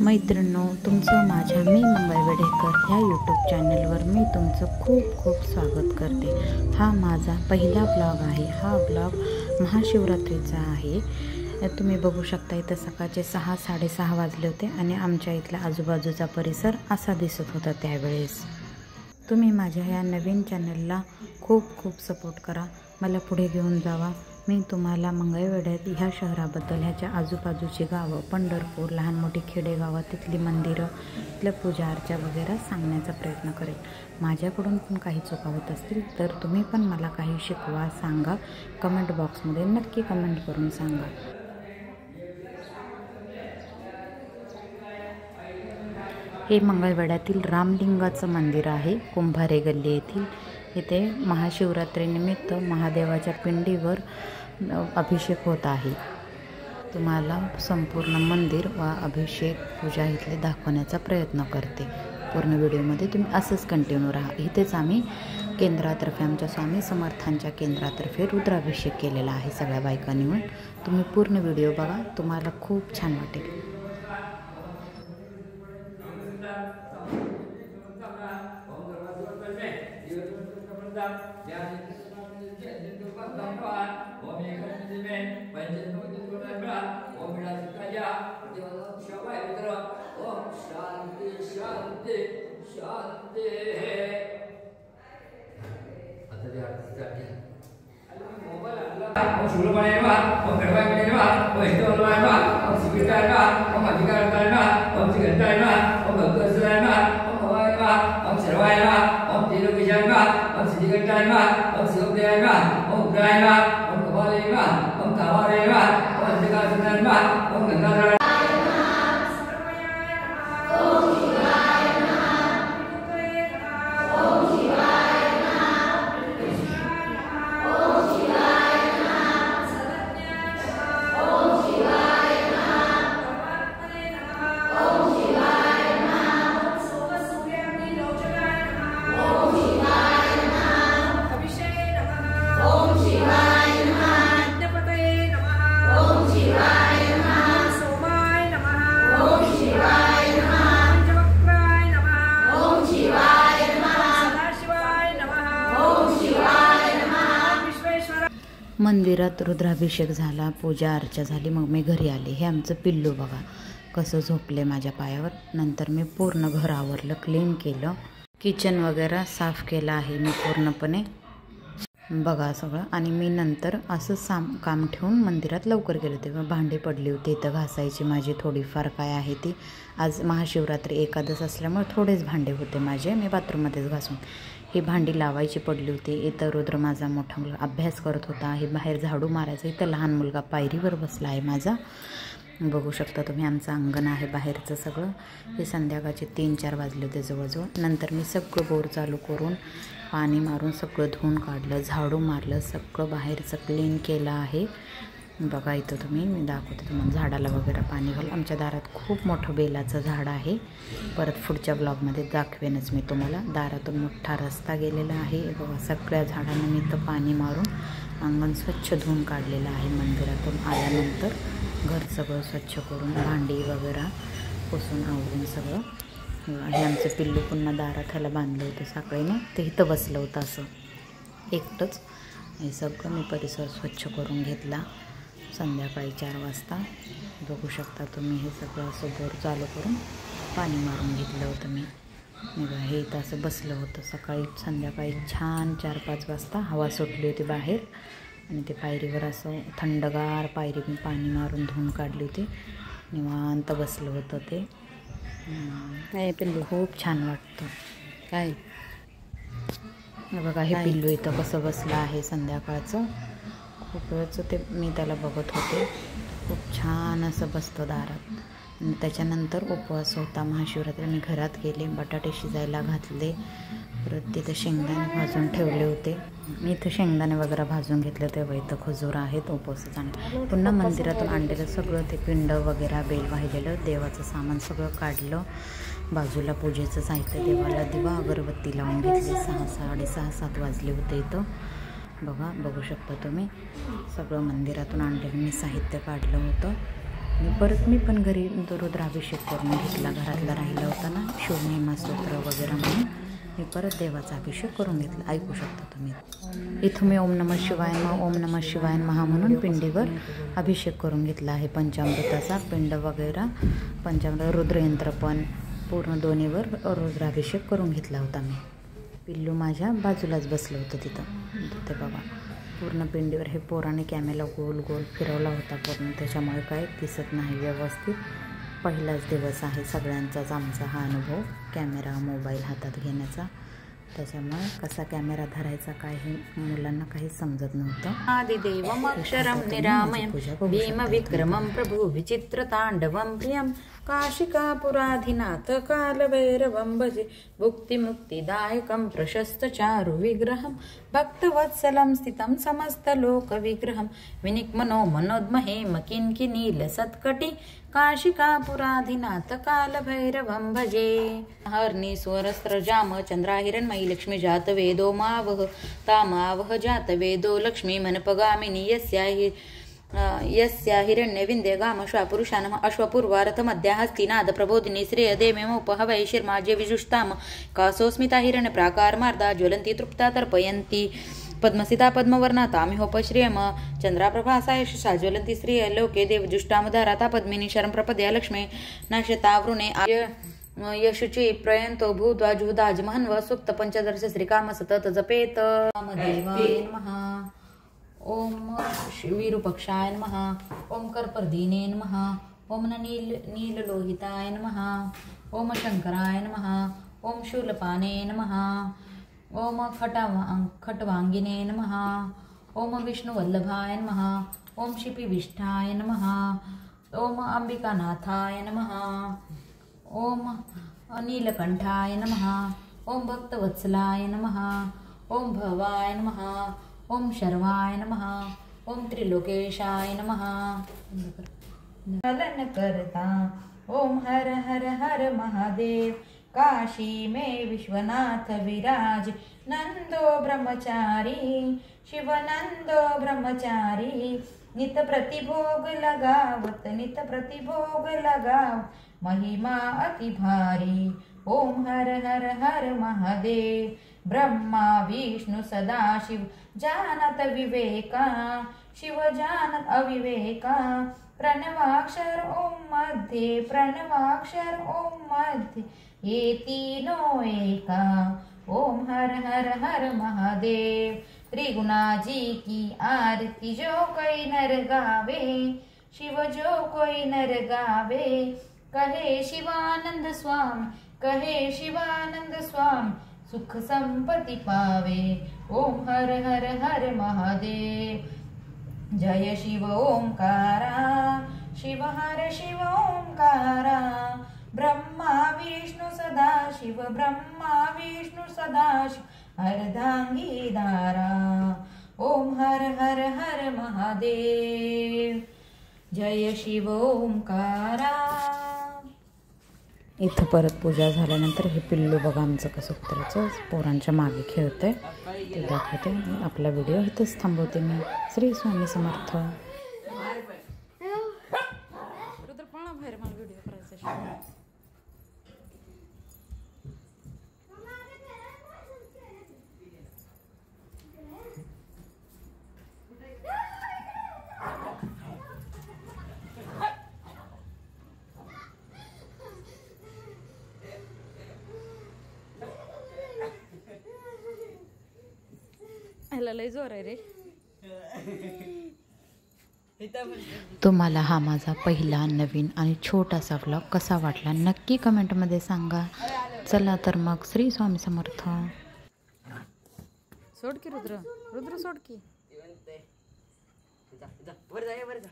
मैत्रिणींनो, तुमचं माझ्या मी मंगल वेडेकर ह्या यूट्यूब चॅनलवर मी तुमचं खूप खूप स्वागत करते। हा माझा पहिला ब्लॉग आहे। हा ब्लॉग महाशिवरात्रीचा आहे। तुम्ही बघू शकता इथं सकाळचे 6-6:30 वाजले होते आणि आमच्या इथला आजूबाजूचा परिसर असा दिसत होता त्यावेळेस। तुम्ही माझ्या ह्या नवीन चॅनलला खूप खूप सपोर्ट करा, मला पुढे घेऊन जावा। मी तुम्हाला मंगळवेढ्यात ह्या शहराबद्दल, ह्याच्या आजूबाजूची गावं, पंढरपूर, लहान मोठी खेडेगावं, तिथली मंदिरं, तिथल्या पूजा अर्चा वगैरे सांगण्याचा प्रयत्न करेन। माझ्याकडून पण काही चुका होत असतील तर तुम्ही पण मला काही शिकवा, सांगा। कमेंट बॉक्समध्ये नक्की कमेंट करून सांगा। हे मंगळवेढ्यातील रामलिंगाचं मंदिर आहे, कुंभारे गल्ली येथील। इथे महाशिवरात्रीनिमित्त महादेवाच्या पिंडीवर अभिषेक होत आहे। तुम्हाला संपूर्ण मंदिर व अभिषेक पूजा इथले दाखवण्याचा प्रयत्न करते। पूर्ण व्हिडिओमध्ये तुम्ही असंच कंटिन्यू राहा। इथेच आम्ही केंद्रातर्फे, आमच्या स्वामी समर्थांच्या केंद्रातर्फे रुद्राभिषेक केलेला आहे सगळ्या बायकांनी मिळून। तुम्ही पूर्ण व्हिडिओ बघा, तुम्हाला खूप छान वाटेल। मंदिरात रुद्राभिषेक झाला, पूजा अर्चा झाली, मग मी घरी आले। हे आमचं पिल्लू बघा कसं झोपले माझ्या पायावर। नंतर मी पूर्ण घर आवरलं, क्लीन केलं, किचन वगैरे साफ केलं आहे मी पूर्णपणे बघा सगळं। आणि मी नंतर असं काम ठेवून मंदिरात लवकर गेले होते। भांडी पडली होती इथं घासायची, माझी थोडीफार काय आहे ती। आज महाशिवरात्री एकादश असल्यामुळे थोडेच भांडे होते माझे, मी बाथरूममध्येच घासून। ही भांडी लावायची पडली होती। इथं रुद्र माझा मोठा मुलगा अभ्यास करत होता। हे बाहेर झाडू मारायचं, इथं लहान मुलगा पायरीवर बसला आहे माझा। बघू शकता तुम्ही आमचं अंगण आहे बाहेरचं सगळं। हे संध्याकाळचे 3-4 वाजले होते जवळजवळ। नंतर मी सगळं बोर चालू करून पाणी मारून सगळं धुवून काढलं, झाडू मारलं, सगळं बाहेरचं क्लीन केलं आहे बघा। इथं तुम्ही मी दाखवते तुम्हाला, झाडाला वगैरे पाणी घाल। आमच्या दारात खूप मोठं बेलाचं झाड आहे, परत पुढच्या ब्लॉगमध्ये दाखवेनच मी तुम्हाला। दारातून मोठा रस्ता गेलेला आहे बघा। सगळ्या झाडांना मी इथं पाणी मारून अंगण स्वच्छ धुवून काढलेलं आहे। मंदिरातून आल्यानंतर घर सगळं स्वच्छ करून भांडी वगैरे पुसून आवरून सगळं। हे आमचं पिल्लू पुन्हा दारात ह्याला बांधलं होतं साखळीने, ते इथं बसलं होतं असं एकटंच। हे सगळं मी परिसर स्वच्छ करून घेतला संध्याकाळी 4 वाजता। बघू शकता तुम्ही, हे सगळं असं बोर चालू करून पाणी मारून घेतलं होतं मी। हे इथं असं बसलं होतं सकाळी संध्याकाळी छान 4-5 वाजता हवा सुटली होती बाहेर आणि ते पायरीवर असं थंडगार पायरी मी पाणी मारून धुवून काढली होती। निवांत बसलं होतं ते। काय पिल्लू खूप छान वाटतं काय बघा। हे पिल्लू इथं कसं बसलं आहे संध्याकाळचं, खूप वेळचं ते मी त्याला बघत होते। खूप छान असं बसतं दारात। आणि त्याच्यानंतर उपवास होता महाशिवरात्री, मी घरात गेले, बटाटे शिजायला घातले, परत तिथं शेंगदाणे भाजून ठेवले होते। मी इथं शेंगदाणे वगैरे भाजून घेतले, तेव्हा इथं खजूर आहेत उपवासाचं। पुन्हा मंदिरातून आणलेलं सगळं ते पिंड वगैरे, बेल वाहिलेलं, देवाचं सामान सगळं काढलं बाजूला। पूजेचं साहित्य, देवाला दिवा अगरबत्ती लावून घेतली। 6-6:30-7 वाजले होते इथं बघा। बघू शकता तुम्ही सगळं मंदिरातून आणलेलं मी साहित्य काढलं होतं। आणि परत मी पण घरी रुद्राभिषेक करून घेतला. घरातला राहिला होता ना शिवमहिमा स्तोत्र वगैरे म्हणून मी परत देवाचा अभिषेक करून घेतला. ऐकू शकता तुम्ही. इथं मी ओम नमः शिवाय ओम नमः शिवाय महा म्हणून पिंडीवर अभिषेक करून घेतला आहे. पंचामृताचा पिंड वगैरे पंचामृत रुद्रयंत्र पण पूर्ण दोन्हीवर रुद्राभिषेक करून घेतला होता मी. पिल्लू माझ्या बाजूलाच बसलं होतं तिथं. ते बघा पूर्ण पिंडीवर हे पोराने कॅमेरा गोल गोल फिरवला होता पूर्ण, त्याच्यामुळे काय दिसत नाही व्यवस्थित. पहिलाच दिवस आहे सगळ्यांचाच आमचा हा अनुभव कॅमेरा मोबाईल हातात घेण्याचा, त्याच्यामुळे कसा कॅमेरा धरायचा काय हे मुलांना काहीच समजत नव्हतं. आदिदेवम अक्षरम निरामयम भीम विक्रमम प्रभु विचित्र तांडवम प्रियम काशिकापुराधिनाथ कालभैरवं भजे भुक्तिमुक्तिदायकं प्रशस्त चारु विग्रहं भक्तवत्सलं स्थितं समस्तलोकविग्रहं विनिक्मनो मनोद्महेम किंकिनीलसत्कटि काशिकापुराधिनाथ कालभैरवं भजे. हर्नि स्वरस्त्रजाम चंद्राहिरण्मयी लक्ष्मी जातवेदो मावह तामावह जातवेदो लक्ष्मी मनपगामिनी यस्या हिरण्यविंध्य गामश्वापुरुषानम अश्वपूर्वारथमध्या हस्तिनाद प्रबोधिनी श्रेयदेमेमोपहवै शिर्माज्य विजुष्ताम कासोस्मिता हिरण्यप्राकार मार्दा ज्वलन्ती तृप्ता तर्पयन्ती पद्मसिता पद्मवर्णा तामिहोपश्रियम चंद्राप्रभासा यशसा ज्वलन्ती श्रिय लोके देवजुष्टामधाराता पद्मिनी शरं प्रपद्या लक्ष्मी नशता वृणे यशुची प्रयंतो भूत्वा जुहदाज महन्व सुक्त पंचदर्श श्रीकाम सतत जपेत. देवाय नमः. ओम विरूपक्षाय नमः. ओम कर्पर्दीने नमः. ओम नीललोहिताय नमः. ओम शंकराय नमः. ओम शूलपाने नमः. ओम खट्वांगिने नमः. ओम विष्णुवल्लभाय नमः. ओम शिपिविष्ठाय नमः. ओम अंबिकानाथाय नमः. ओम नीलकंठाय नमः. ओम भक्तवत्सलाय नमः. ओम भवाय नमः. ओम शर्वाय नमः. ओम त्रिलोकेशाय नमः. चलन करता ओम हर हर हर महादेव. काशी में विश्वनाथ विराज नंदो ब्रह्मचारी शिवनंदो ब्रह्मचारी नित प्रतिभोग लगावत नित प्रतिभोग लगाव महिमा अति भारी. ओम हर हर हर महादेव. ब्रह्मा विष्णु सदाशिव जानत विवेका शिव जानत अविवेका. प्रणवाक्षर ओम मध्ये प्रणवाक्षर ओम मध्ये ये तीनों एका. ओम हर हर हर महादेव. त्रिगुणाजी की आरती जो कोई नर गावे शिव जो कोई नर गावे. कहे शिवानंद स्वामी कहे शिवानंद स्वामी सुख संपत्ति पावे. ओम हर हर हर महादेव. जय शिव ओंकारा शिव हर शिव ओंकारा. ब्रह्मा विष्णु सदाशिव ब्रह्मा विष्णु सदाशिव अर्धांगी दारा. ओम हर हर हर महादेव. जय शिव ओंकारा. इथं परत पूजा झाल्यानंतर हे पिल्लू बघा आमचं कसं कुत्र्याचं पोरांच्या मागे खेळतंय ते दाखवते. आपला व्हिडिओ इथंच थांबवते मी. श्री स्वामी समर्थ. लय जोर आहे रे. तुम्हाला हा माझा पहिला नवीन आणि छोटासा व्लॉग कसा वाटला नक्की कमेंटमध्ये सांगा. चला तर मग श्री स्वामी समर्थ. सोड की रुद्र रुद्र सोड की. वर जा